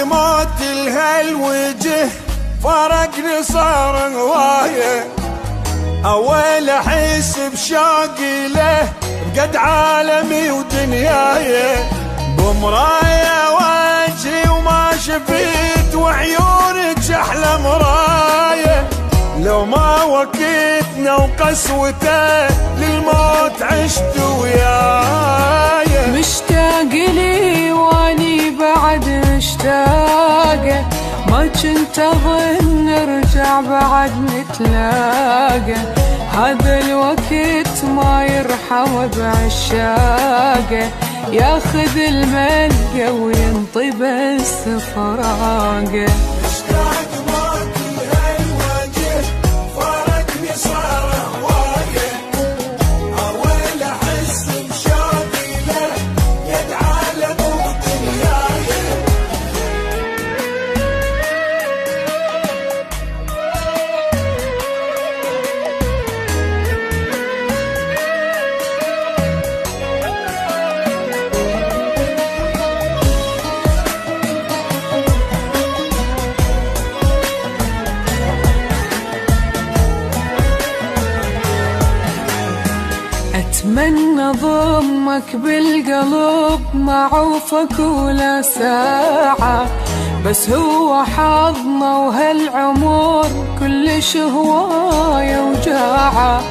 موت الهالوجه فرقني صار هوايه، اول احس بشوقي له بقد عالمي ودنياي، بمرايه وجهي وما شفيت وعيونك احلى مرايه، لو ما وكيتنا وقسوته للموت عشت وياي. مشتاق لي واني بعد مشتاقه، ما كنت اظن نرجع بعد نتلاقى، هذا الوقت ما يرحم بعشاقه، ياخذ الملقى وينطي بس فراقه. مشتاق موت الهالوجه فرقني صار هوايه، اول احس بشوقي له قد عالم ودنياي. أتمنى ضمك بالقلب ما عوفك ولا ساعة، بس هو حظنا وهالعمر كلش هواية وجاعة،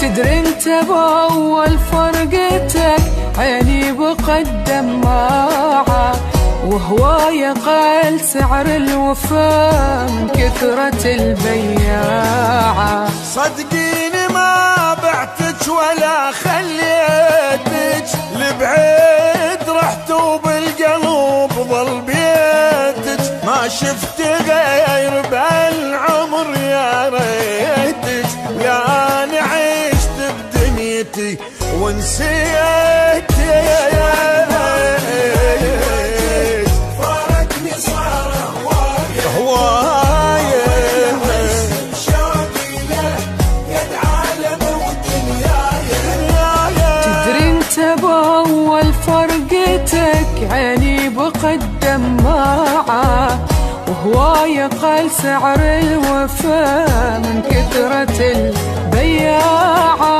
تدري انت بأول فرقتك عيني بقد دماعة، وهواية قال سعر الوفا من كثرة البياعة. صدقيني ما بعتك ولا خليتك لبعيد، رحت وبالقلب ظل بيتك، ما شفت غير بالعمر يا ريتك، لا انا عشت بدنيتي ونسيت فرقني صار هوايه، تدري انت بأول فرقتك عيني بقد دماعة، وهواية قال سعر الوفا من كثرة البياعة.